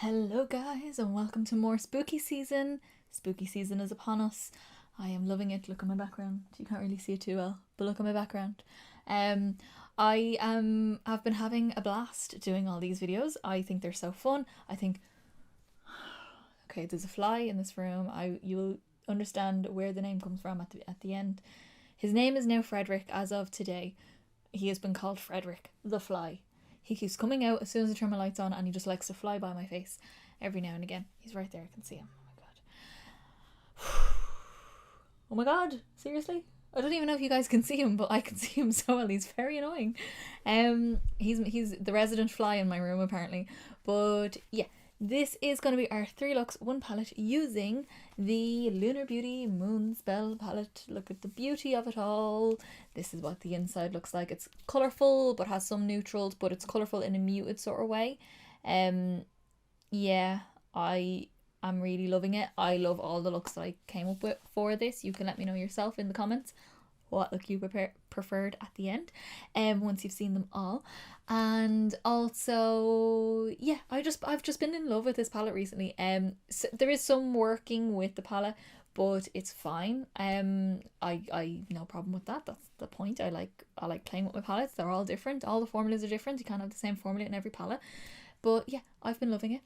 Hello guys and welcome to more spooky season. Spooky season is upon us. I am loving it. Look at my background. You can't really see it too well, but look at my background. I have been having a blast doing all these videos. I think they're so fun. I think okay, there's a fly in this room. You'll understand where the name comes from at the end. His name is now Frederick as of today. He has been called Frederick the Fly. He keeps coming out as soon as I turn my lights on and he just likes to fly by my face every now and again. He's right there, I can see him. Oh my god. Oh my god, seriously? I don't even know if you guys can see him, but I can see him so well. He's very annoying. He's the resident fly in my room apparently. But yeah, this is going to be our 3 looks, 1 palette using the Lunar Beauty Moonspell palette. Look at the beauty of it all. This is what the inside looks like. It's colourful but has some neutrals, but it's colourful in a muted sort of way. Yeah, I'm really loving it. I love all the looks that I came up with for this. You can let me know yourself in the comments what look you preferred at the end once you've seen them all. And also yeah, I've just been in love with this palette recently. So there is some working with the palette, but it's fine. I no problem with that. That's the point. I like playing with my palettes. They're all different. All the formulas are different. You can't have the same formula in every palette. But yeah, I've been loving it.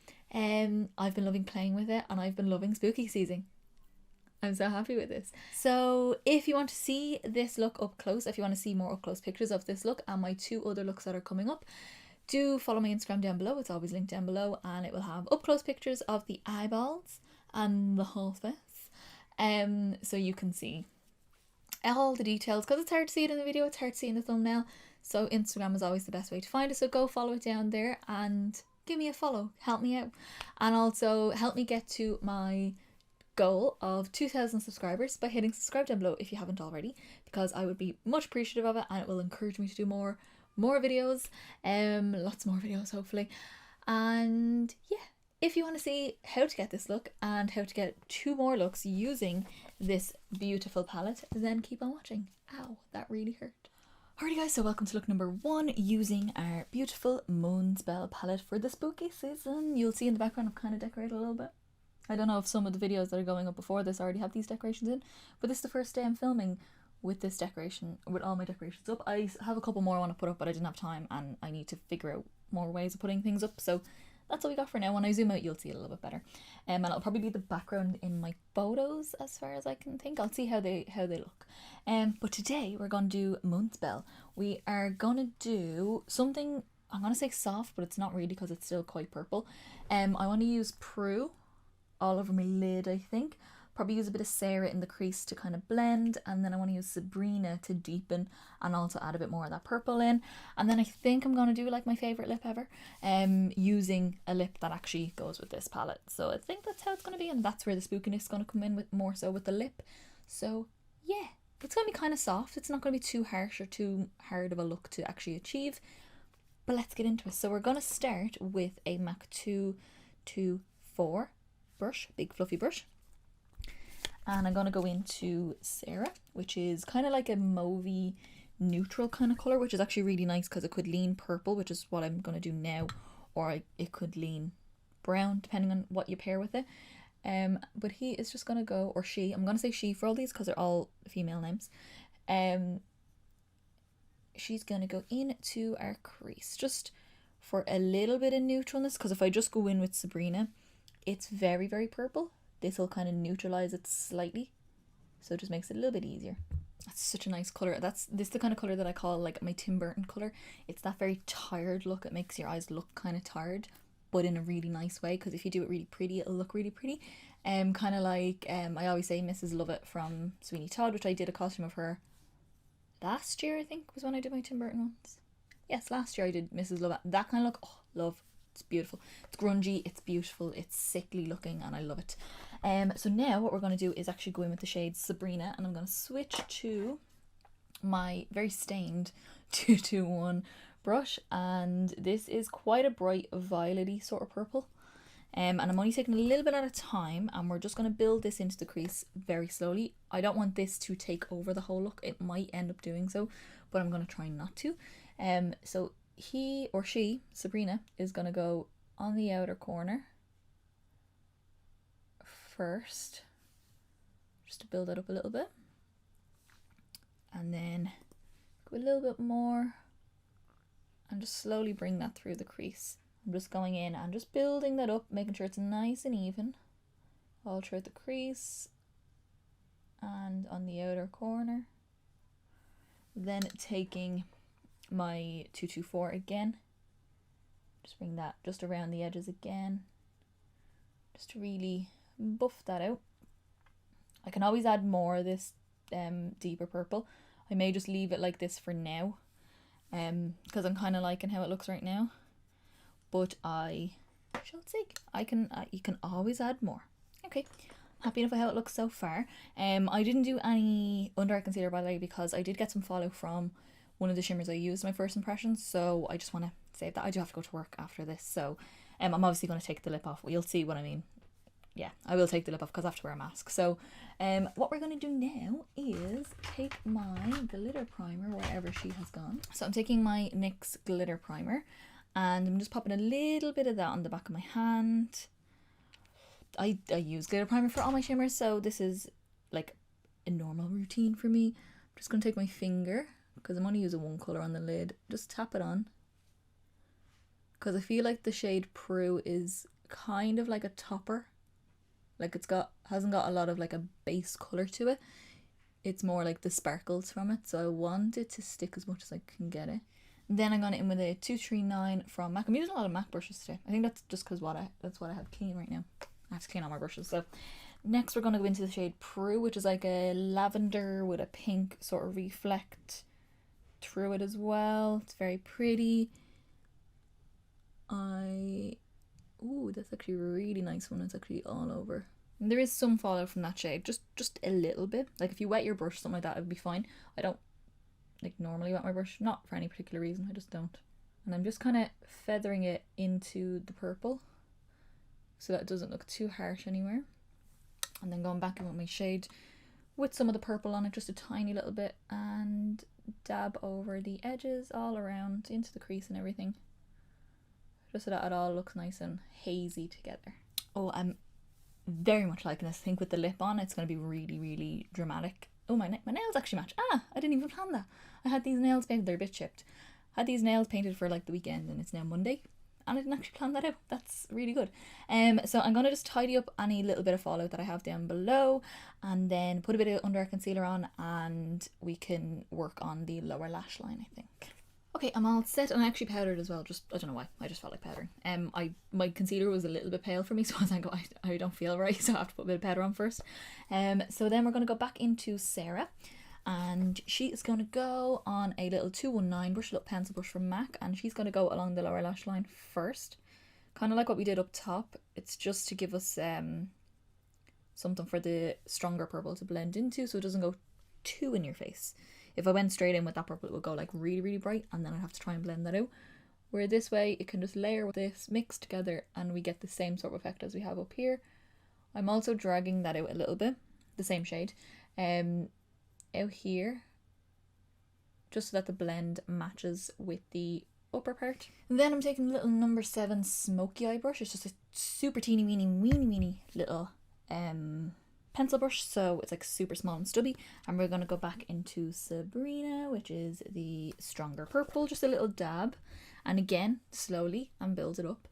I've been loving playing with it, and I've been loving spooky season. I'm so happy with this. So if you want to see this look up close, if you want to see more up close pictures of this look and my 2 other looks that are coming up, do follow my Instagram down below. It's always linked down below, and it will have up close pictures of the eyeballs and the whole face. So you can see all the details, because it's hard to see it in the video, it's hard to see in the thumbnail. So Instagram is always the best way to find it. So go follow it down there and give me a follow. Help me out. And also help me get to my goal of 2,000 subscribers by hitting subscribe down below if you haven't already, because I would be much appreciative of it, and it will encourage me to do more videos, lots more videos hopefully. And yeah, if you want to see how to get this look and how to get 2 more looks using this beautiful palette, then keep on watching. Ow, that really hurt. Alrighty guys, so welcome to look number 1 using our beautiful Moonspell palette for the spooky season. You'll see in the background I've kind of decorated a little bit. I don't know if some of the videos that are going up before this already have these decorations in, but this is the first day I'm filming with this decoration, with all my decorations up. I have a couple more I want to put up, but I didn't have time, and I need to figure out more ways of putting things up, so that's all we got for now. When I zoom out, you'll see it a little bit better. And it'll probably be the background in my photos as far as I can think. I'll see how they look. But today we're going to do Moonspell. We are going to do something, I'm going to say soft, but it's not really because it's still quite purple. I want to use Prue all over my lid, I think. Probably use a bit of Sarah in the crease to kind of blend, and then I want to use Sabrina to deepen and also add a bit more of that purple in. And then I think I'm going to do like my favourite lip ever, using a lip that actually goes with this palette. So I think that's how it's going to be, and that's where the spookiness is going to come in, with more so with the lip. So yeah, it's going to be kind of soft. It's not going to be too harsh or too hard of a look to actually achieve, but let's get into it. So we're going to start with a MAC 224 brush, big fluffy brush, and I'm going to go into Sarah, which is kind of like a mauvey neutral kind of colour, which is actually really nice because it could lean purple, which is what I'm going to do now, or it could lean brown depending on what you pair with it. But he is just going to go, or she, I'm going to say she for all these because they're all female names. She's going to go into our crease just for a little bit of neutralness, because if I just go in with Sabrina, it's very, very purple. This will kind of neutralize it slightly, so it just makes it a little bit easier. That's such a nice colour. This is the kind of colour that I call like my Tim Burton colour. It's that very tired look. It makes your eyes look kind of tired, but in a really nice way, because if you do it really pretty, it'll look really pretty. Kind of like, I always say Mrs. Lovett from Sweeney Todd, which I did a costume of her last year, I think, was when I did my Tim Burton ones. Yes, last year I did Mrs. Lovett. That kind of look, oh, love. It's beautiful. It's grungy, it's beautiful, it's sickly looking, and I love it. So now what we're going to do is actually go in with the shade Sabrina, and I'm going to switch to my very stained 221 brush, and this is quite a bright violet-y sort of purple. And I'm only taking a little bit at a time, and we're just going to build this into the crease very slowly. I don't want this to take over the whole look. It might end up doing so, but I'm going to try not to. So he or she, Sabrina, is going to go on the outer corner first, just to build it up a little bit. And then go a little bit more and just slowly bring that through the crease. I'm just going in and just building that up, making sure it's nice and even all throughout the crease and on the outer corner. Then taking my 224 again, just bring that just around the edges again, just to really buff that out. I can always add more of this deeper purple. I may just leave it like this for now, because I'm kind of liking how it looks right now. But I shall say you can always add more. Okay, happy enough with how it looks so far. I didn't do any under eye concealer, by the way, because I did get some follow from one of the shimmers I used in my first impressions, so I just want to save that. I do have to go to work after this, so I'm obviously going to take the lip off. Well, you'll see what I mean. Yeah, I will take the lip off because I have to wear a mask. So what we're going to do now is take my glitter primer wherever she has gone. So I'm taking my NYX Glitter Primer and I'm just popping a little bit of that on the back of my hand. I use glitter primer for all my shimmers, so this is like a normal routine for me. I'm just going to take my finger, because I'm only using one colour on the lid, just tap it on. Because I feel like the shade Prue is kind of like a topper. Like hasn't got a lot of like a base colour to it. It's more like the sparkles from it, so I want it to stick as much as I can get it. Then I'm going in with a 239 from MAC. I'm using a lot of MAC brushes today. I think that's just because that's what I have clean right now. I have to clean all my brushes. So next we're going to go into the shade Prue, which is like a lavender with a pink sort of reflect through it as well. It's very pretty. Ooh, that's actually a really nice one. It's actually all over. And there is some fallout from that shade, just a little bit. Like if you wet your brush, something like that, it would be fine. I don't like normally wet my brush, not for any particular reason, I just don't. And I'm just kind of feathering it into the purple so that it doesn't look too harsh anywhere. And then going back in with my shade with some of the purple on it, just a tiny little bit, and dab over the edges all around into the crease and everything, just so that it all looks nice and hazy together. Oh, I'm very much liking this. I think with the lip on, it's going to be really, really dramatic. Oh, my nails actually match. I didn't even plan that. I had these nails painted, they're a bit chipped. I had these nails painted for like the weekend and it's now Monday. And I didn't actually plan that out. That's really good. So I'm going to just tidy up any little bit of fallout that I have down below and then put a bit of under eye concealer on and we can work on the lower lash line, I think. Okay, I'm all set, and I actually powdered as well. Just, I don't know why, I just felt like powdering. My concealer was a little bit pale for me, so I was like, oh, I don't feel right, so I have to put a bit of powder on first. So then we're going to go back into Sarah, and she is going to go on a little 219 brush, a little pencil brush from MAC, and she's going to go along the lower lash line first. Kind of like what we did up top. It's just to give us something for the stronger purple to blend into, so it doesn't go too in your face. If I went straight in with that purple, it would go like really, really bright, and then I'd have to try and blend that out. Where this way, it can just layer with this, mix together, and we get the same sort of effect as we have up here. I'm also dragging that out a little bit, the same shade, out here, just so that the blend matches with the upper part. And then I'm taking a little number 7 smoky eye brush. It's just a super teeny weeny little pencil brush, so it's like super small and stubby, and we're going to go back into Sabrina, which is the stronger purple, just a little dab, and again slowly, and build it up.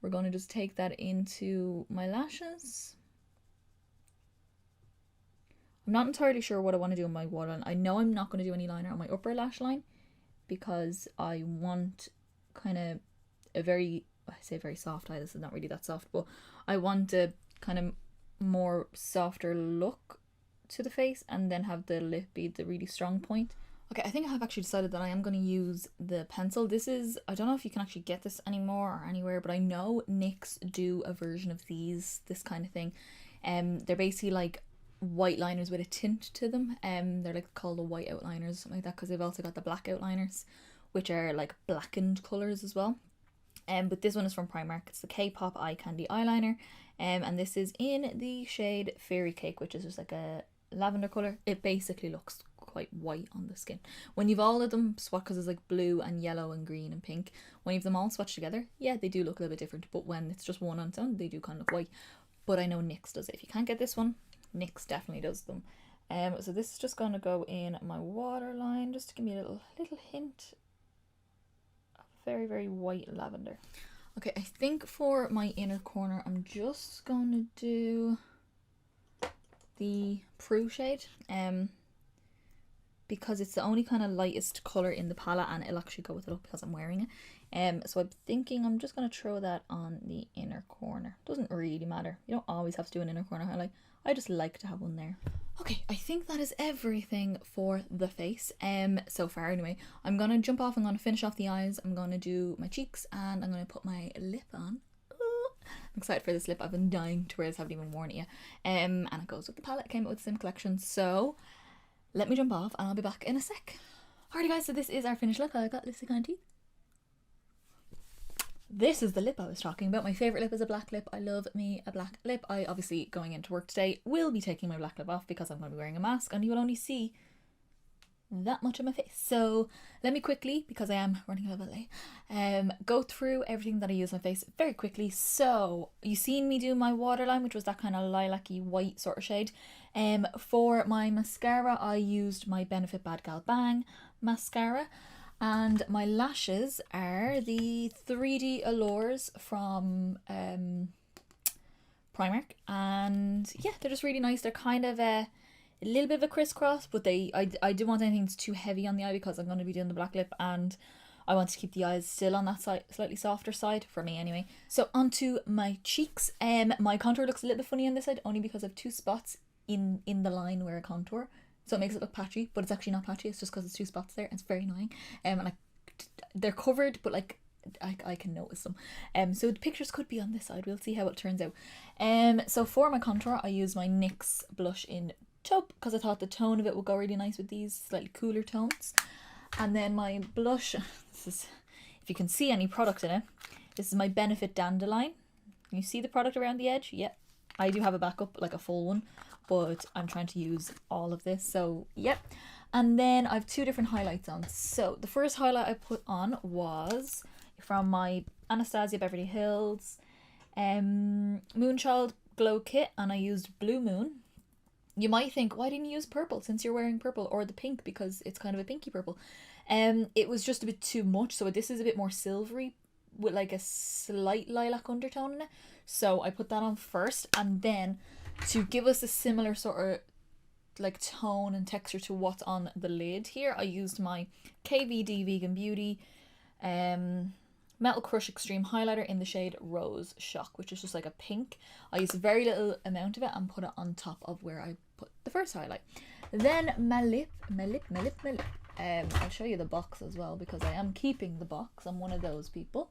We're going to just take that into my lashes. I'm not entirely sure what I want to do on my waterline. I know I'm not going to do any liner on my upper lash line because I want kind of a very, I say very soft eye, this is not really that soft, but I want a kind of more softer look to the face, and then have the lip be the really strong point. Okay, I think I have actually decided that I am going to use the pencil. This is, I don't know if you can actually get this anymore or anywhere, but I know NYX do a version of this kind of thing. They're basically like white liners with a tint to them. They're like called the white outliners, something like that, because they've also got the black outliners, which are like blackened colours as well. But this one is from Primark. It's the K-pop Eye Candy eyeliner. And this is in the shade Fairy Cake, which is just like a lavender colour. It basically looks quite white on the skin. When you've all of them swatched, because it's like blue and yellow and green and pink, when you've them all swatched together, yeah, they do look a little bit different, but when it's just one on its own, they do kind of look white. but I know NYX does it. If you can't get this one, NYX definitely does them. So this is just going to go in my waterline, just to give me a little hint of very, very white lavender. Okay, I think for my inner corner, I'm just going to do the Prue shade, because it's the only kind of lightest colour in the palette, and it'll actually go with the look because I'm wearing it. So I'm thinking I'm just going to throw that on the inner corner. Doesn't really matter. You don't always have to do an inner corner highlight. I just like to have one there. Okay, I think that is everything for the face, so far anyway. I'm going to jump off, I'm going to finish off the eyes, I'm going to do my cheeks, and I'm going to put my lip on. Ooh, I'm excited for this lip. I've been dying to wear this, haven't even worn it yet. And it goes with the palette, it came out with the same collection, so let me jump off and I'll be back in a sec. Alrighty guys, so this is our finished look. I got lipstick on teeth. This is the lip I was talking about. My favourite lip is a black lip. I love me a black lip. I obviously, going into work today, will be taking my black lip off because I'm going to be wearing a mask and you will only see that much of my face. So let me quickly, because I am running a little bit late, go through everything that I use on my face very quickly. So you seen me do my waterline, which was that kind of lilac-y white sort of shade. For my mascara, I used my Benefit Bad Gal Bang mascara. And my lashes are the 3D Allures from Primark, and yeah, they're just really nice. They're kind of a little bit of a crisscross, but I didn't want anything that's too heavy on the eye because I'm going to be doing the black lip, and I want to keep the eyes still on that side, slightly softer side for me anyway. So onto my cheeks. My contour looks a little bit funny on this side, only because I have two spots in the line where I contour. So it makes it look patchy, but it's actually not patchy. It's just because it's two spots there. It's very annoying. And they're covered, but like I can notice them. So the pictures could be on this side. We'll see how it turns out. So for my contour, I use my NYX blush in Taupe because I thought the tone of it would go really nice with these slightly cooler tones. And then my blush, this is, if you can see any product in it, this is my Benefit Dandelion. Can you see the product around the edge? Yep. I do have a backup, like a full one, but I'm trying to use all of this, so yep. And then I have two different highlights on. So the first highlight I put on was from my Anastasia Beverly Hills Moonchild Glowkit, and I used Blue Moon. You might think, why didn't you use purple since you're wearing purple, or the pink, because it's kind of a pinky purple. It was just a bit too much, so this is a bit more silvery with like a slight lilac undertone in it. So I put that on first, and then to give us a similar sort of like tone and texture to what's on the lid here, I used my KVD Vegan Beauty Metal Crush Extreme Highlighter in the shade Roseshock, which is just like a pink. I used a very little amount of it and put it on top of where I put the first highlight. Then my lip. I'll show you the box as well because I am keeping the box. I'm one of those people.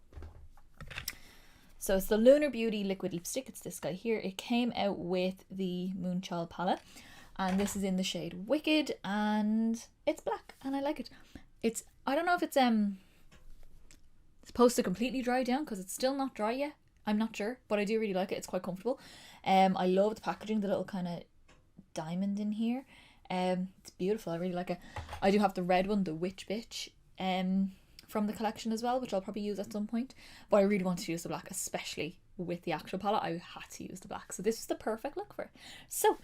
So it's the Lunar Beauty liquid lipstick. It's this guy here. It came out with the Moonchild palette, and this is in the shade Wicked, and it's black, and I like it. It's, I don't know if it's supposed to completely dry down because it's still not dry yet. I'm not sure, but I do really like it. It's quite comfortable. I love the packaging, the little kind of diamond in here. It's beautiful. I really like it. I do have the red one, the Witch Bitch, from the collection as well, which I'll probably use at some point, but I really wanted to use the black, especially with the actual palette. I had to use the black, so this is the perfect look for it. So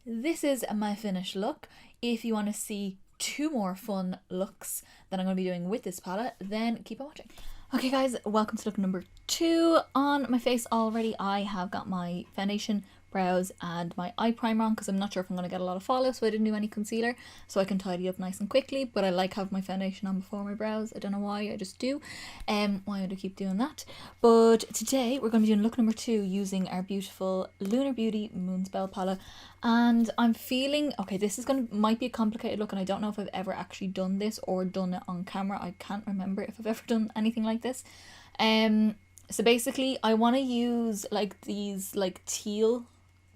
this is my finished look. If you want to see two more fun looks that I'm going to be doing with this palette, then keep on watching. Okay guys, welcome to look number 2. On my face already, I have got my foundation, brows, and my eye primer on because I'm not sure if I'm going to get a lot of fallout, so I didn't do any concealer, so I can tidy up nice and quickly. But I like having my foundation on before my brows. I don't know why, I just do. Why would I keep doing that? But today we're going to be doing look number 2 using our beautiful Lunar Beauty Moonspell palette, and I'm feeling, okay, this is might be a complicated look, and I don't know if I've ever actually done this or done it on camera. I can't remember if I've ever done anything like this. So basically I want to use like these like teal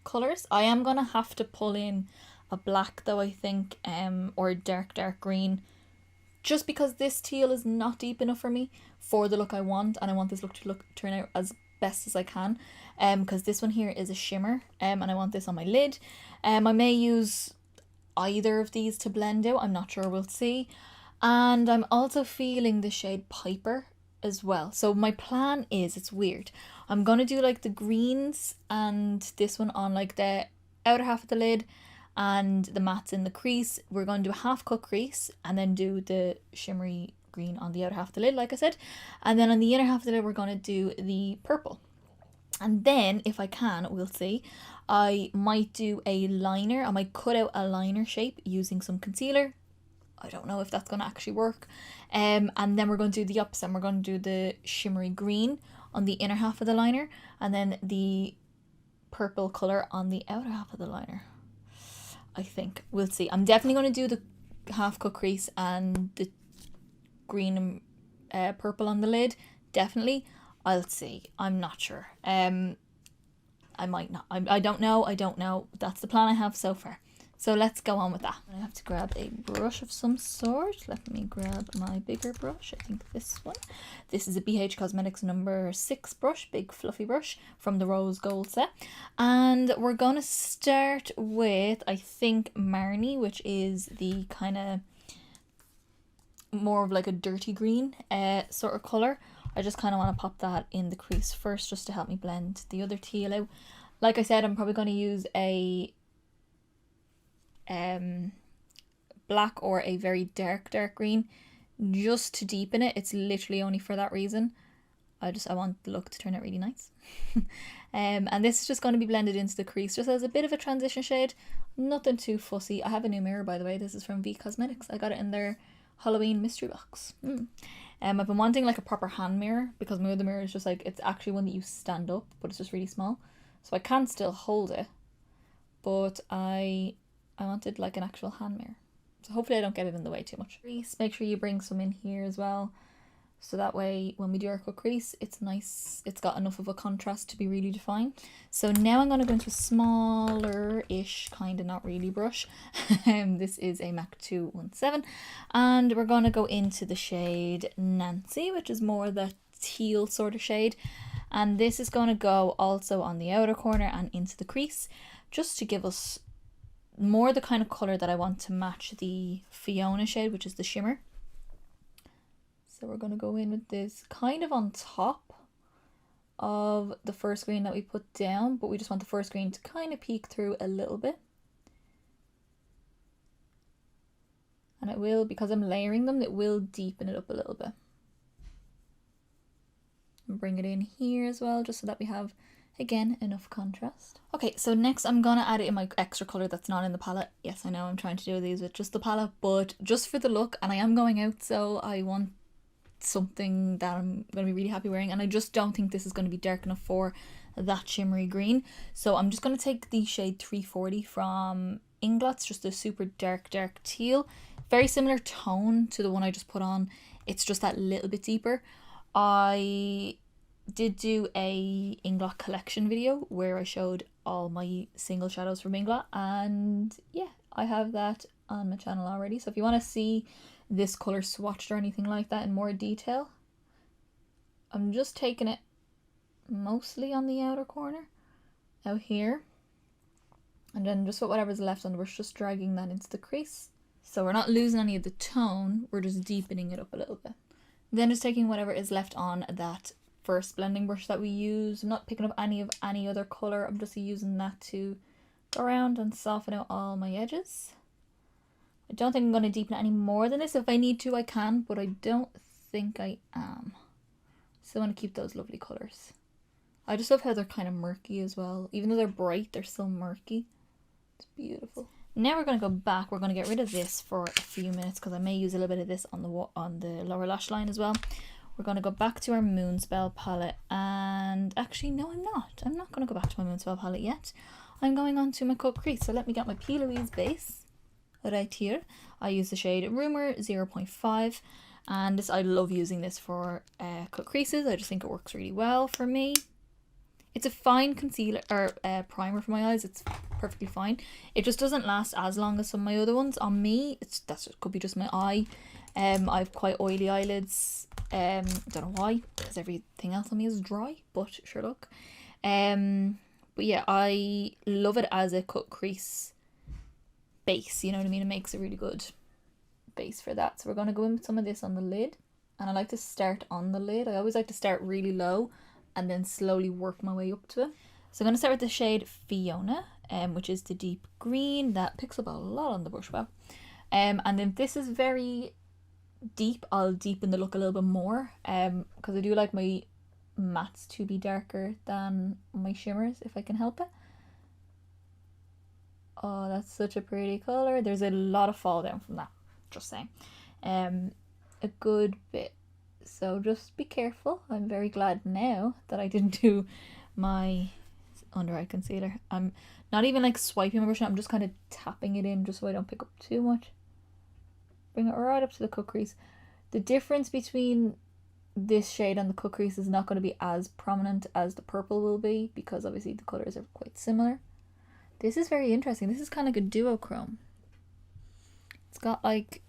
colours. I am gonna have to pull in a black though, I think, or a dark green, just because this teal is not deep enough for me for the look I want, and I want this look to turn out as best as I can, because this one here is a shimmer, and I want this on my lid. I may use either of these to blend out, I'm not sure, we'll see. And I'm also feeling the shade Piper as well. So my plan is, it's weird, I'm gonna do like the greens and this one on like the outer half of the lid and the mattes in the crease. We're gonna do a half cut crease and then do the shimmery green on the outer half of the lid, like I said, and then on the inner half of the lid we're gonna do the purple. And then if I can, we'll see, I might do a liner. I might cut out a liner shape using some concealer. I don't know if that's going to actually work. And then we're going to do the opposite. And we're going to do the shimmery green on the inner half of the liner and then the purple colour on the outer half of the liner. I think. We'll see. I'm definitely going to do the half cut crease and the green and purple on the lid. Definitely. I'll see. I'm not sure. I might not. I don't know. I don't know. That's the plan I have so far. So let's go on with that. I have to grab a brush of some sort. Let me grab my bigger brush. I think this one. This is a BH Cosmetics number 6 brush, big fluffy brush from the Rose Gold set. And we're going to start with, I think, Marnie, which is the kind of more of like a dirty green sort of colour. I just kind of want to pop that in the crease first just to help me blend the other teal out. Like I said, I'm probably going to use a black or a very dark green just to deepen it. It's literally only for that reason. I want the look to turn out really nice. And this is just going to be blended into the crease just as a bit of a transition shade. Nothing too fussy. I have a new mirror, by the way. This is from V Cosmetics. I got it in their Halloween mystery box. I've been wanting like a proper hand mirror because my other mirror is just like, it's actually one that you stand up, but it's just really small. So I can still hold it, but I wanted like an actual hand mirror. So hopefully I don't get it in the way too much. Crease, make sure you bring some in here as well. So that way when we do our cut crease, it's nice. It's got enough of a contrast to be really defined. So now I'm going to go into a smaller-ish, kind of not really brush. This is a MAC 217. And we're going to go into the shade Nancy, which is more the teal sort of shade. And this is going to go also on the outer corner and into the crease, just to give us more the kind of colour that I want to match the Fiona shade, which is the shimmer. So we're going to go in with this kind of on top of the first green that we put down, but we just want the first green to kind of peek through a little bit. And it will, because I'm layering them, it will deepen it up a little bit. And bring it in here as well, just so that we have, again, enough contrast. Okay, so next I'm going to add it in my extra colour that's not in the palette. Yes, I know I'm trying to do these with just the palette, but just for the look, and I am going out, so I want something that I'm going to be really happy wearing, and I just don't think this is going to be dark enough for that shimmery green. So I'm just going to take the shade 340 from Inglot's, just a super dark teal. Very similar tone to the one I just put on. It's just that little bit deeper. I did do a Inglot collection video where I showed all my single shadows from Inglot, and yeah, I have that on my channel already. So if you want to see this colour swatched or anything like that in more detail, I'm just taking it mostly on the outer corner out here, and then just with whatever's left on the brush, just dragging that into the crease. So we're not losing any of the tone, we're just deepening it up a little bit. Then just taking whatever is left on that first blending brush that we use. I'm not picking up any of any other colour, I'm just using that to go around and soften out all my edges. I don't think I'm going to deepen it any more than this. If I need to, I can, but I don't think I am. So I want to keep those lovely colours. I just love how they're kind of murky as well. Even though they're bright, they're still murky. It's beautiful. Now we're going to go back. We're going to get rid of this for a few minutes because I may use a little bit of this on the lower lash line as well. We're going to go back to our Moonspell palette, and actually no, I'm not. I'm not going to go back to my Moonspell palette yet. I'm going on to my cut crease. So let me get my P. Louise base right here. I use the shade Rumor 0.5, and this, I love using this for cut creases. I just think it works really well for me. It's a fine concealer or primer for my eyes. It's perfectly fine. It just doesn't last as long as some of my other ones. On me, could be just my eye. I have quite oily eyelids. Don't know why, because everything else on me is dry, but sure look. But yeah, I love it as a cut crease base, you know what I mean? It makes a really good base for that. So we're going to go in with some of this on the lid and I like to start on the lid. I always like to start really low and then slowly work my way up to it. So I'm going to start with the shade Fiona, which is the deep green that picks up a lot on the brush well. And then this is very deep. I'll deepen the look a little bit more because I do like my mattes to be darker than my shimmers if I can help it. Oh, that's such a pretty color. There's a lot of fall down from that, just saying. A good bit, so just be careful. I'm very glad now that I didn't do my under eye concealer. I'm not even like swiping my brush, I'm just kind of tapping it in just so I don't pick up too much. Bring it right up to the cut crease. The difference between this shade and the cut crease is not going to be as prominent as the purple will be, because obviously the colors are quite similar. This is very interesting. This is kind of like a duochrome. It's got like,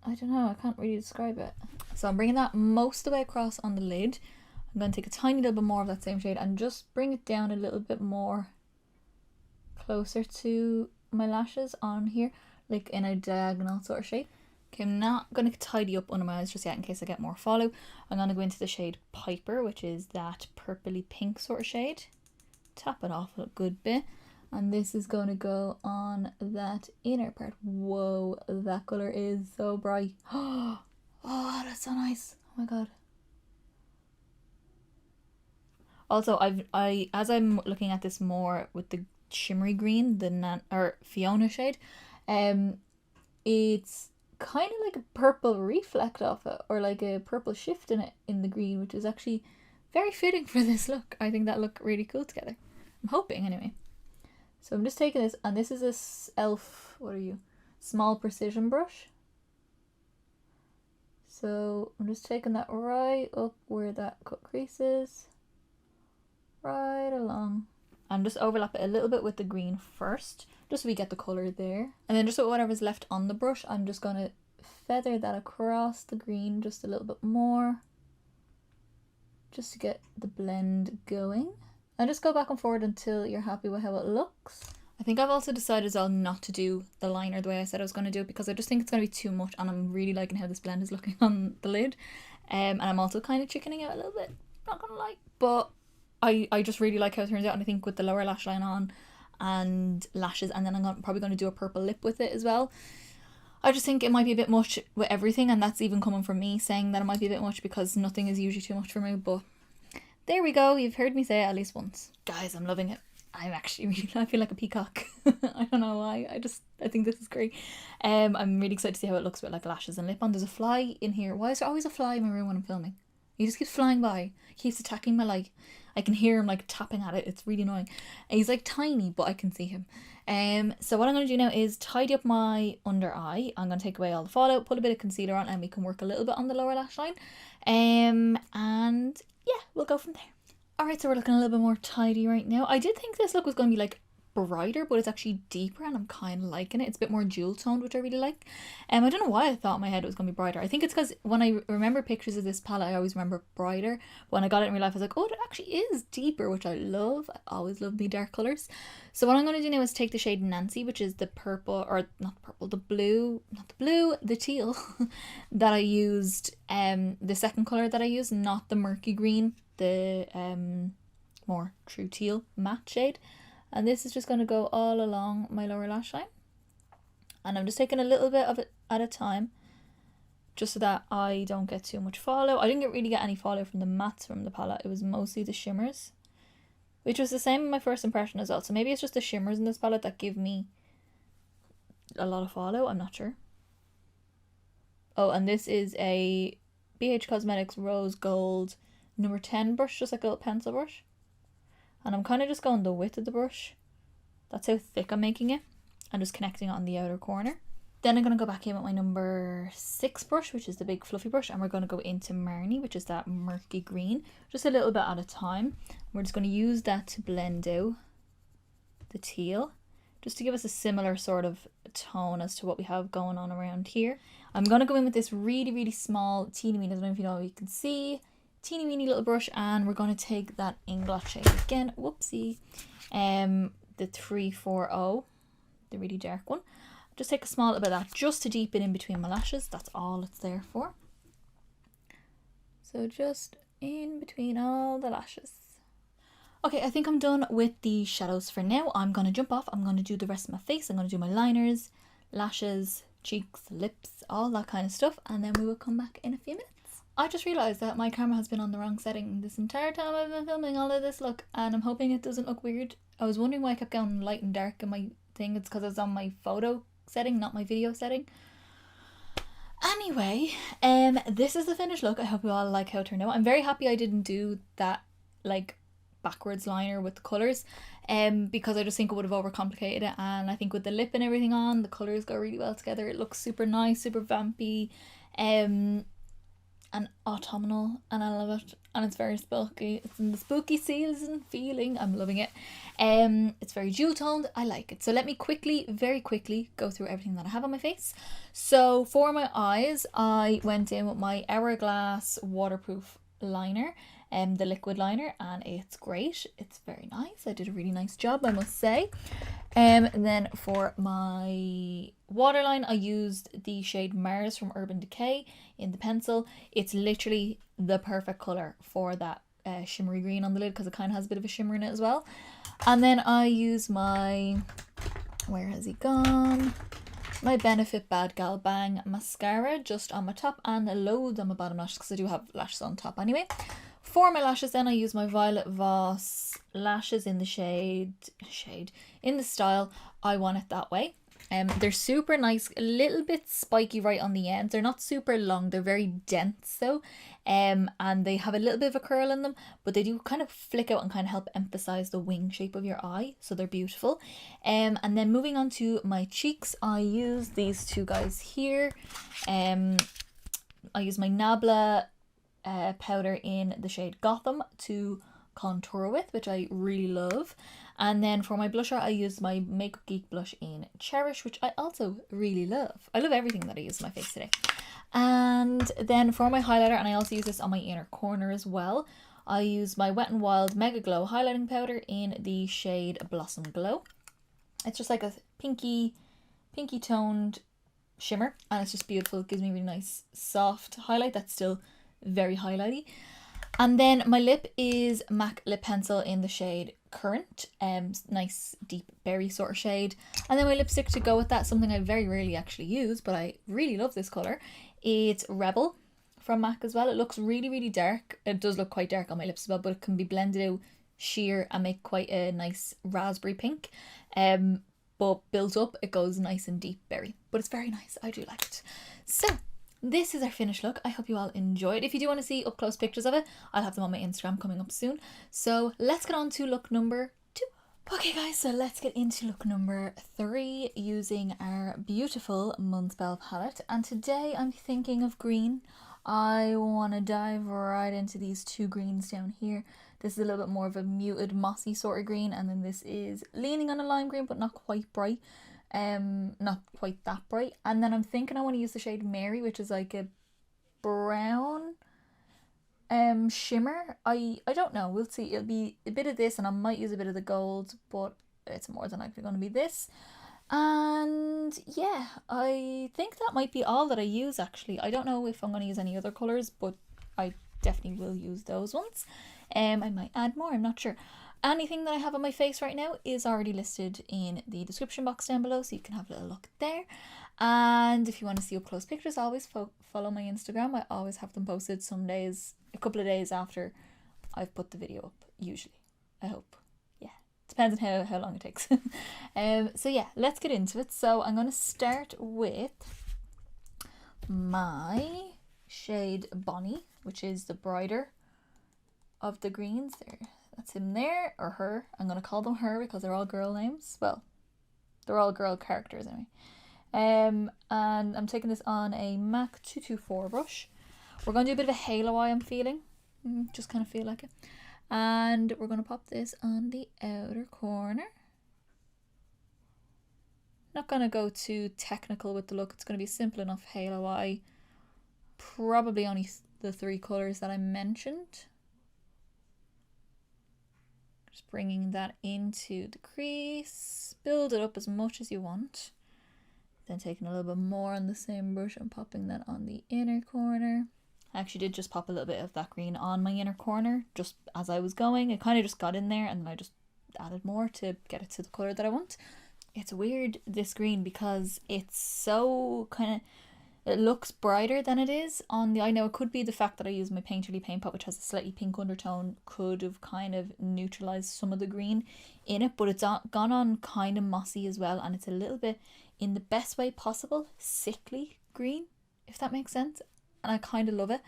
I don't know, I can't really describe it. So I'm bringing that most of the way across on the lid. I'm going to take a tiny little bit more of that same shade and just bring it down a little bit more closer to my lashes on here, like in a diagonal sort of shape. Okay, I'm not going to tidy up under my eyes just yet in case I get more follow. I'm going to go into the shade Piper, which is that purpley pink sort of shade. Tap it off a good bit. And this is going to go on that inner part. Whoa, that color is so bright. Oh, that's so nice. Oh my god. Also, as I'm looking at this more with the shimmery green, the Fiona shade, it's kind of like a purple reflect off it, or like a purple shift in it in the green, which is actually very fitting for this look. I think that look really cool together. I'm hoping anyway. So I'm just taking this, and this is a e.l.f. small precision brush. So I'm just taking that right up where that cut crease is, right along. And just overlap it a little bit with the green first, just so we get the colour there. And then just with whatever's left on the brush, I'm just going to feather that across the green just a little bit more, just to get the blend going. And just go back and forward until you're happy with how it looks. I think I've also decided as well not to do the liner the way I said I was going to do it, because I just think it's going to be too much, and I'm really liking how this blend is looking on the lid. And I'm also kind of chickening out a little bit, not going to lie. But I just really like how it turns out, and I think with the lower lash line on and lashes, and then I'm probably going to do a purple lip with it as well. I just think it might be a bit much with everything, and that's even coming from me saying that it might be a bit much, because nothing is usually too much for me, but there we go. You've heard me say it at least once. Guys, I'm loving it. I'm actually really, I feel like a peacock. I don't know why. I think this is great. I'm really excited to see how it looks with like lashes and lip on. There's a fly in here. Why is there always a fly in my room when I'm filming? He just keeps flying by. He keeps attacking my light. I can hear him like tapping at it. It's really annoying. And he's like tiny, but I can see him. So what I'm going to do now is tidy up my under eye. I'm going to take away all the fallout, put a bit of concealer on, and we can work a little bit on the lower lash line. And yeah, we'll go from there. Alright, so we're looking a little bit more tidy right now. I did think this look was going to be like brighter, but it's actually deeper, and I'm kind of liking it. It's a bit more jewel toned, which I really like. I don't know why I thought in my head it was going to be brighter. I think it's because when I remember pictures of this palette, I always remember brighter. When I got it in real life, I was like, oh, it actually is deeper, which I love. I always love me dark colours. So what I'm going to do now is take the shade Nancy, which is the purple, or not purple, the blue, not the blue, the teal that I used, the second colour that I used, not the murky green, the more true teal matte shade. And this is just going to go all along my lower lash line. And I'm just taking a little bit of it at a time, just so that I don't get too much fallout. I didn't really get any fallout from the mattes from the palette. It was mostly the shimmers, which was the same in my first impression as well. So maybe it's just the shimmers in this palette that give me a lot of fallout. I'm not sure. Oh, and this is a BH Cosmetics Rose Gold number 10 brush, just like a little pencil brush. And I'm kind of just going the width of the brush. That's how thick I'm making it. I'm just connecting it on the outer corner. Then I'm going to go back in with my number 6 brush, which is the big fluffy brush. And we're going to go into Marnie, which is that murky green. Just a little bit at a time. We're just going to use that to blend out the teal, just to give us a similar sort of tone as to what we have going on around here. I'm going to go in with this really, really small, teeny weeny, I don't know if you know what you can see, teeny weeny little brush, and we're going to take that Inglot shade again, whoopsie, the 340, the really dark one. Just take a small bit of that just to deepen in between my lashes. That's all it's there for. So just in between all the lashes. Okay, I think I'm done with the shadows for now. I'm going to jump off. I'm going to do the rest of my face. I'm going to do my liners, lashes, cheeks, lips, all that kind of stuff. And then we will come back in a few minutes. I just realised that my camera has been on the wrong setting this entire time I've been filming all of this look. And I'm hoping it doesn't look weird. I was wondering why I kept going light and dark in my thing. It's because it's on my photo setting, not my video setting. Anyway, this is the finished look. I hope you all like how it turned out. I'm very happy I didn't do that, like, backwards liner with the colours, because I just think it would have overcomplicated it, and I think with the lip and everything on, the colours go really well together. It looks super nice, super vampy, and autumnal, and I love it, and it's very spooky. It's in the spooky season feeling. I'm loving it. It's very jewel toned. I like it. So let me very quickly go through everything that I have on my face. So for my eyes, I went in with my Hourglass waterproof liner, the liquid liner, and it's great. It's very nice. I did a really nice job, I must say. And then for my waterline, I used the shade Mars from Urban Decay in the pencil. It's literally the perfect colour for that shimmery green on the lid, because it kind of has a bit of a shimmer in it as well. And then I use my, where has he gone? My Benefit Bad Gal Bang mascara just on my top and loads on my bottom lashes, because I do have lashes on top anyway. For my lashes then, I use my Violet Voss lashes in the shade, in the style I Want It That Way. They're super nice, a little bit spiky right on the ends. They're not super long, they're very dense though, and they have a little bit of a curl in them, but they do kind of flick out and kind of help emphasize the wing shape of your eye, so they're beautiful. And then moving on to my cheeks, I use these two guys here. I use my Nabla powder in the shade Gotham to contour with, which I really love. And then for my blusher, I use my Makeup Geek blush in Cherish, which I also really love. I love everything that I use on my face today. And then for my highlighter, and I also use this on my inner corner as well, I use my Wet n Wild Mega Glow highlighting powder in the shade Blossom Glow. It's just like a pinky toned shimmer, and it's just beautiful. It gives me a really nice soft highlight that's still very highlighty. And then my lip is MAC lip pencil in the shade Current, nice deep berry sort of shade. And then my lipstick to go with that, something I very rarely actually use, but I really love this colour. It's Rebel from MAC as well. It looks really dark. It does look quite dark on my lips as well, but it can be blended out sheer and make quite a nice raspberry pink. But built up, it goes nice and deep berry, but it's very nice. I do like it. So this is our finished look. I hope you all enjoyed. If you do want to see up close pictures of it, I'll have them on my Instagram coming up soon. So let's get on to look number 2. Okay guys, so let's get into look number 3 using our beautiful Moonchild palette. And today I'm thinking of green. I want to dive right into these two greens down here. This is a little bit more of a muted mossy sort of green, and then this is leaning on a lime green but not quite bright. Not quite that bright. And then I'm thinking I want to use the shade Mary, which is like a brown shimmer. I don't know, we'll see. It'll be a bit of this, and I might use a bit of the gold, but it's more than likely going to be this. And yeah, I think that might be all that I use actually. I don't know if I'm going to use any other colours, but I definitely will use those ones. I might add more, I'm not sure. Anything that I have on my face right now is already listed in the description box down below, so you can have a little look there. And if you want to see up close pictures, always follow my Instagram. I always have them posted some days, a couple of days after I've put the video up, usually. I hope. Yeah, depends on how long it takes. So yeah, let's get into it. So I'm going to start with my shade Bonnie, which is the brighter of the greens there. That's him there, or her. I'm going to call them her because they're all girl names. Well, they're all girl characters anyway. And I'm taking this on a MAC 224 brush. We're going to do a bit of a halo eye, I'm feeling. Just kind of feel like it. And we're going to pop this on the outer corner. Not going to go too technical with the look. It's going to be simple enough halo eye. Probably only the 3 colours that I mentioned. Just bringing that into the crease, build it up as much as you want. Then taking a little bit more on the same brush and popping that on the inner corner. I actually did just pop a little bit of that green on my inner corner just as I was going. It kind of just got in there and I just added more to get it to the colour that I want. It's weird, this green, because it's so kind of, it looks brighter than it is on the eye. Now, it could be the fact that I use my Painterly paint pot, which has a slightly pink undertone, could have kind of neutralised some of the green in it, but it's gone on kind of mossy as well, and it's a little bit, in the best way possible, sickly green, if that makes sense, and I kind of love it.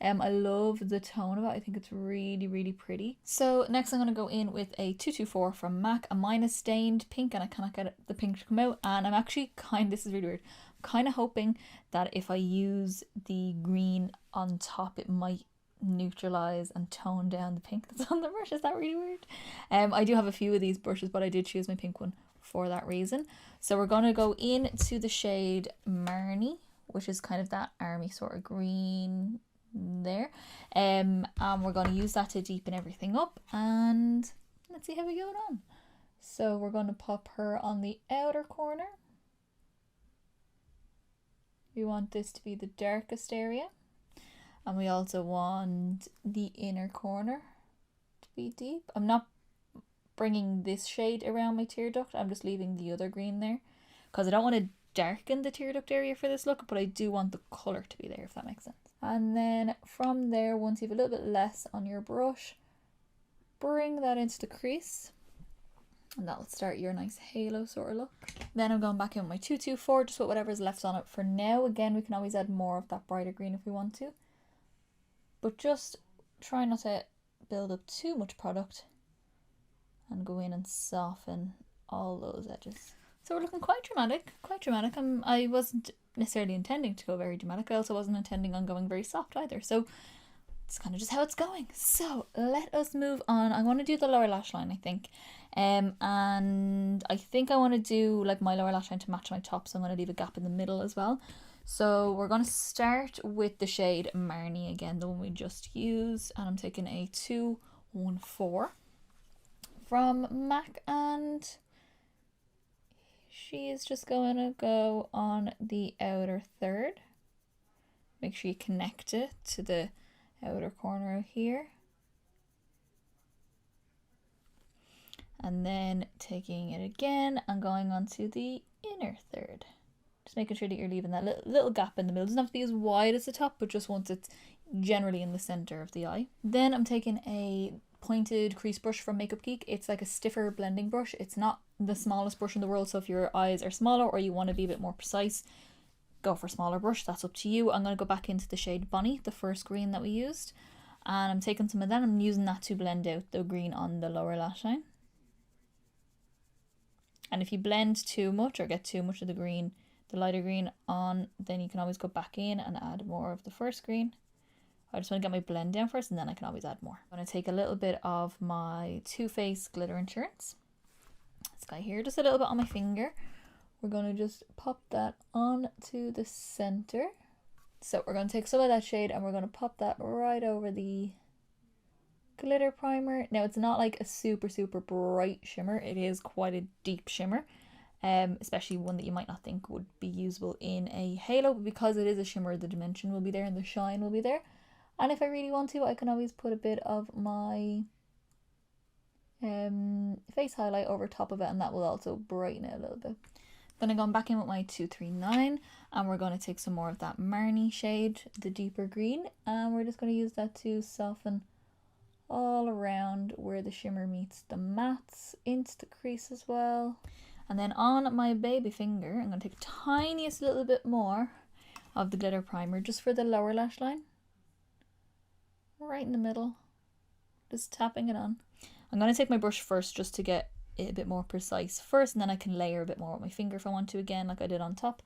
I love the tone of it. I think it's really, really pretty. So next I'm going to go in with a 224 from MAC. And mine is stained pink and I cannot get the pink to come out. And I'm actually this is really weird, kind of hoping that if I use the green on top, it might neutralize and tone down the pink that's on the brush. Is that really weird? I do have a few of these brushes, but I did choose my pink one for that reason. So we're going to go into the shade Marnie, which is kind of that army sort of green there, and we're going to use that to deepen everything up, and let's see how we go on. So we're going to pop her on the outer corner. We want this to be the darkest area, and we also want the inner corner to be deep. I'm not bringing this shade around my tear duct, I'm just leaving the other green there because I don't want to darken the tear duct area for this look, but I do want the colour to be there, if that makes sense. And then from there, once you have a little bit less on your brush, bring that into the crease, and that'll start your nice halo sort of look. Then I'm going back in with my 224, just with whatever's left on it for now. Again, we can always add more of that brighter green if we want to, but just try not to build up too much product and go in and soften all those edges. So we're looking quite dramatic, I wasn't necessarily intending to go very dramatic. I also wasn't intending on going very soft either. So it's kind of just how it's going. So let us move on. I want to do the lower lash line, I think. And I think I want to do like my lower lash line to match my top. So I'm going to leave a gap in the middle as well. So we're going to start with the shade Marnie again, the one we just used. And I'm taking a 214 from MAC, and she is just going to go on the outer third. Make sure you connect it to the outer corner here. And then taking it again and going on to the inner third. Just making sure that you're leaving that little gap in the middle. It doesn't have to be as wide as the top, but just once it's generally in the center of the eye. Then I'm taking a pointed crease brush from Makeup Geek. It's like a stiffer blending brush. It's not the smallest brush in the world, so if your eyes are smaller or you want to be a bit more precise, go for a smaller brush. That's up to you. I'm going to go back into the shade Bonnie, the first green that we used, and I'm taking some of that. I'm using that to blend out the green on the lower lash line. And if you blend too much or get too much of the green, the lighter green on, then you can always go back in and add more of the first green. I just want to get my blend down first, and then I can always add more. I'm going to take a little bit of my Too Faced Glitter Insurance. This guy here, just a little bit on my finger. We're going to just pop that onto the center. So we're going to take some of that shade and we're going to pop that right over the glitter primer. Now it's not like a super, super bright shimmer. It is quite a deep shimmer. Especially one that you might not think would be usable in a halo, but because it is a shimmer, the dimension will be there and the shine will be there. And if I really want to, I can always put a bit of my face highlight over top of it, and that will also brighten it a little bit. Then I'm going back in with my 239, and we're going to take some more of that Marnie shade, the deeper green, and we're just going to use that to soften all around where the shimmer meets the mattes, into the crease as well. And then on my baby finger, I'm going to take the tiniest little bit more of the glitter primer just for the lower lash line. Right in the middle. Just tapping it on. I'm going to take my brush first just to get it a bit more precise first, and then I can layer a bit more with my finger if I want to again, like I did on top.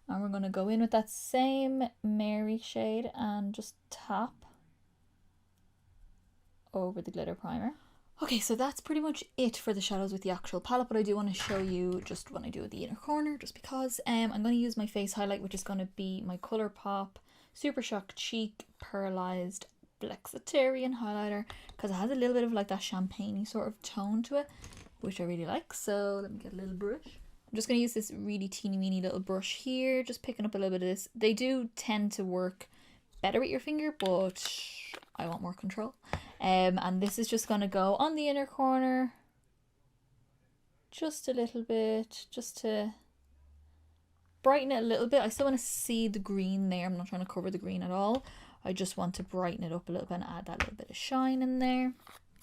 And we're going to go in with that same Mary shade and just tap over the glitter primer. Okay, so that's pretty much it for the shadows with the actual palette, but I do want to show you just when I do the inner corner, just because I'm going to use my face highlight, which is going to be my ColourPop Super Shock Cheek Pearlized Flexitarian highlighter, because it has a little bit of like that champagne-y sort of tone to it, which I really like. So let me get a little brush. I'm just going to use this really teeny weeny little brush here, just picking up a little bit of this. They do tend to work better with your finger, but I want more control. And this is just going to go on the inner corner just a little bit, just to brighten it a little bit. I still want to see the green there. I'm not trying to cover the green at all. I just want to brighten it up a little bit and add that little bit of shine in there.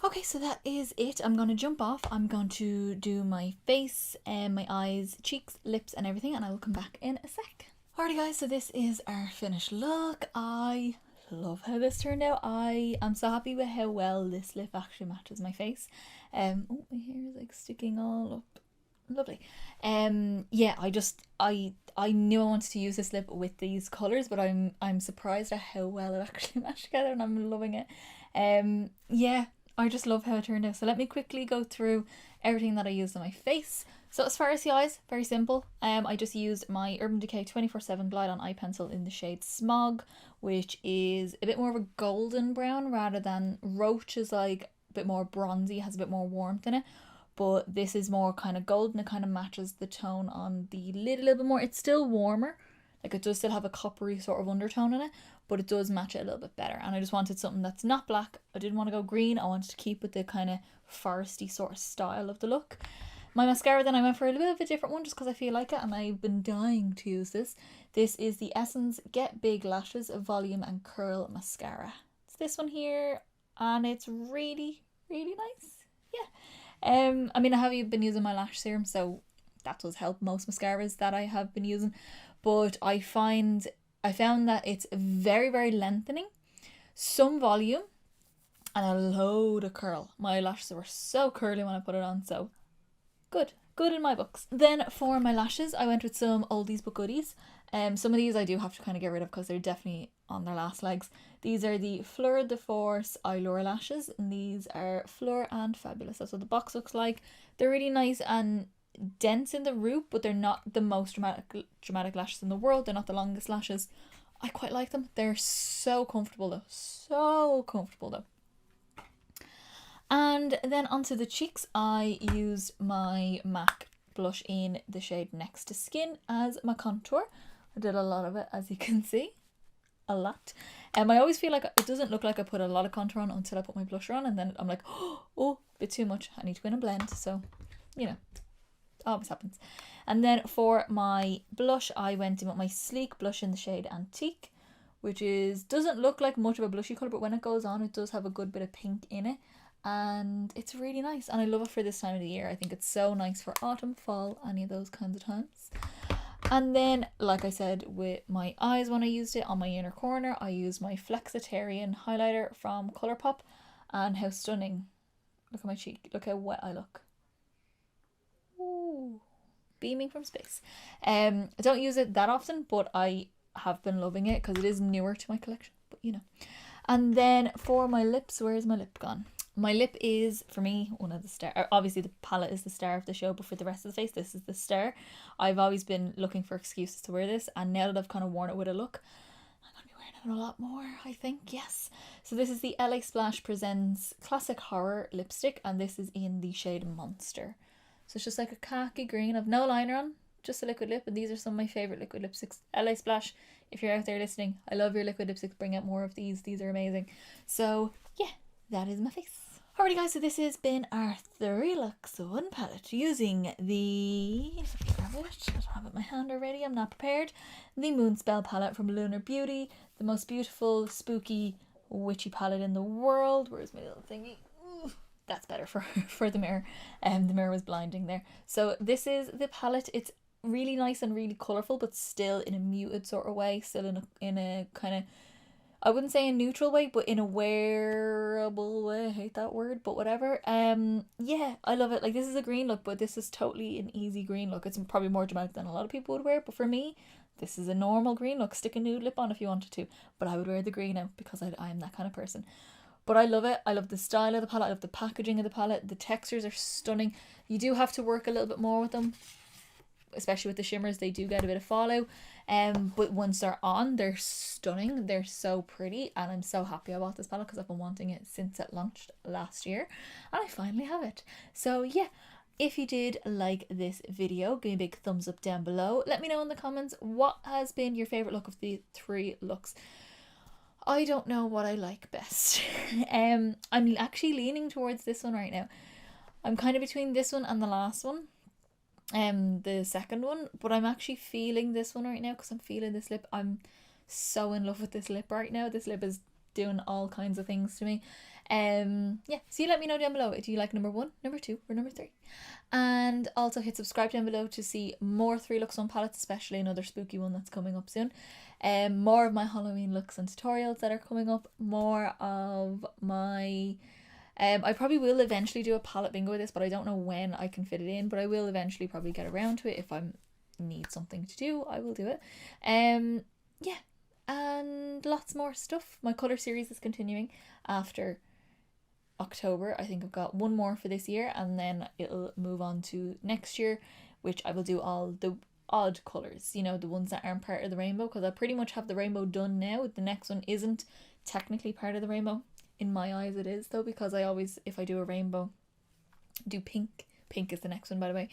Okay, so that is it. I'm going to jump off. I'm going to do my face and my eyes, cheeks, lips and everything, and I will come back in a sec. Alrighty guys, so this is our finished look. I love how this turned out. I am so happy with how well this lip actually matches my face. Oh, my hair is like sticking all up. Lovely. Yeah, I knew I wanted to use this lip with these colours, but I'm surprised at how well it actually matched together, and I'm loving it. Yeah, I just love how it turned out. So let me quickly go through everything that I used on my face. So as far as the eyes, very simple. I just used my Urban Decay 24/7 Glide On Eye Pencil in the shade Smog, which is a bit more of a golden brown rather than Roach is like a bit more bronzy, has a bit more warmth in it. But this is more kind of golden. It kind of matches the tone on the lid a little bit more. It's still warmer. Like it does still have a coppery sort of undertone in it, but it does match it a little bit better. And I just wanted something that's not black. I didn't want to go green. I wanted to keep with the kind of foresty sort of style of the look. My mascara then I went for a little bit of a different one just because I feel like it and I've been dying to use this. This is the Essence Get Big Lashes Volume and Curl Mascara. It's this one here and it's really, really nice. Yeah. I mean, I have been using my lash serum, so that does help most mascaras that I have been using. But I found that it's very, very lengthening, some volume, and a load of curl. My lashes were so curly when I put it on, so good in my books. Then for my lashes, I went with some oldies but goodies. Some of these I do have to kind of get rid of because they're definitely on their last legs. These are the Fleur de Force Eyelure lashes, and these are Fleur and Fabulous. That's what the box looks like. They're really nice and dense in the root, but they're not the most dramatic lashes in the world. They're not the longest lashes. I quite like them. They're so comfortable though. So comfortable though. And then onto the cheeks, I used my MAC blush in the shade Next to Skin as my contour. I did a lot of it, as you can see. A lot. I always feel like it doesn't look like I put a lot of contour on until I put my blusher on, and then I'm like, oh, a bit too much. I need to go in and blend. So, you know, always happens. And then for my blush, I went in with my Sleek blush in the shade Antique, which doesn't look like much of a blushy colour, but when it goes on, it does have a good bit of pink in it. And it's really nice, and I love it for this time of the year. I think it's so nice for autumn, fall, any of those kinds of times. And then, like I said, with my eyes, when I used it on my inner corner, I used my Flexitarian highlighter from Colourpop, and how stunning. Look at my cheek, look how wet I look. Ooh, beaming from space. I don't use it that often, but I have been loving it because it is newer to my collection, but you know. And then for my lips, where's my lip gone? My lip is, for me, one of the star. Obviously, the palette is the star of the show, but for the rest of the face, this is the star. I've always been looking for excuses to wear this, and now that I've kind of worn it with a look, I'm going to be wearing it a lot more, I think, yes. So this is the LA Splash Presents Classic Horror Lipstick, and this is in the shade Monster. So it's just like a khaki green. I've no liner on, just a liquid lip, and these are some of my favourite liquid lipsticks. LA Splash, if you're out there listening, I love your liquid lipsticks. Bring out more of these. These are amazing. So, yeah. That is my face. Alrighty guys, so this has been our 3 looks 1 palette using the, let me grab it, I don't have it in my hand already, I'm not prepared, the Moonspell palette from Lunar Beauty, the most beautiful, spooky, witchy palette in the world. Where's my little thingy? Ooh, that's better for the mirror. The mirror was blinding there. So this is the palette. It's really nice and really colourful, but still in a muted sort of way, still in a kind of, I wouldn't say a neutral way, but in a wearable way. I hate that word, but whatever. Yeah, I love it. Like, this is a green look, but this is totally an easy green look. It's probably more dramatic than a lot of people would wear, but for me, this is a normal green look. Stick a nude lip on if you wanted to, but I would wear the green out because I am that kind of person. But I love it. I love the style of the palette. I love the packaging of the palette. The textures are stunning. You do have to work a little bit more with them, especially with the shimmers. They do get a bit of fallout. But once they're on, they're stunning. They're so pretty, and I'm so happy I bought this palette because I've been wanting it since it launched last year, and I finally have it. So yeah, if you did like this video, give me a big thumbs up down below. Let me know in the comments what has been your favorite look of the 3 looks. I don't know what I like best. I'm actually leaning towards this one right now. I'm kind of between this one and the last one. The second one, but I'm actually feeling this one right now because I'm feeling this lip. I'm so in love with this lip right now. This lip is doing all kinds of things to me. Yeah, so you let me know down below. Do you like number 1, number 2, or number 3? And also hit subscribe down below to see more 3 looks on palettes, especially another spooky one that's coming up soon. More of my Halloween looks and tutorials that are coming up. More of my I probably will eventually do a palette bingo with this, but I don't know when I can fit it in, but I will eventually probably get around to it. If I need something to do, I will do it. Yeah, and lots more stuff. My colour series is continuing after October. I think I've got one more for this year, and then it'll move on to next year, which I will do all the odd colours, you know, the ones that aren't part of the rainbow, because I pretty much have the rainbow done now. The next one isn't technically part of the rainbow. In my eyes it is though, because I always, if I do a rainbow, do pink. Pink is the next one, by the way.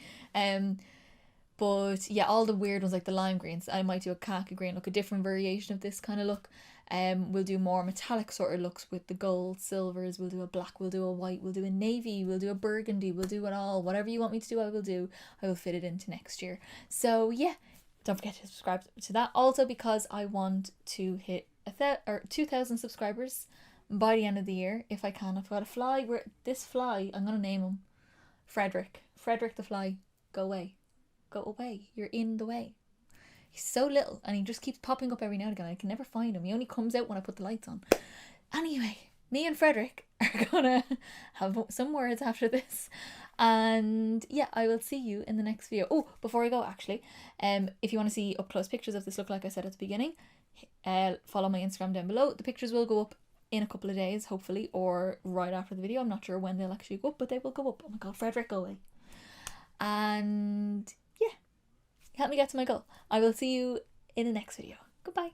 But yeah, all the weird ones like the lime greens, I might do a khaki green look, a different variation of this kind of look. We'll do more metallic sort of looks with the gold, silvers, we'll do a black, we'll do a white, we'll do a navy, we'll do a burgundy, we'll do it all. Whatever you want me to do, I will do. I will fit it into next year. So yeah, don't forget to subscribe to that. Also, because I want to hit 2,000 subscribers by the end of the year, if I can. I've got a fly. This fly, I'm gonna name him Frederick. Frederick the fly. Go away. Go away. You're in the way. He's so little and he just keeps popping up every now and again. I can never find him. He only comes out when I put the lights on. Anyway, me and Frederick are gonna have some words after this. And yeah, I will see you in the next video. Oh, before I go, actually, if you want to see up close pictures of this look, like I said at the beginning, follow my Instagram down below. The pictures will go up in a couple of days, hopefully, or right after the video. I'm not sure when they'll actually go up, but they will go up. Oh my god, Frederick, go away. And yeah, help me get to my goal. I will see you in the next video. Goodbye.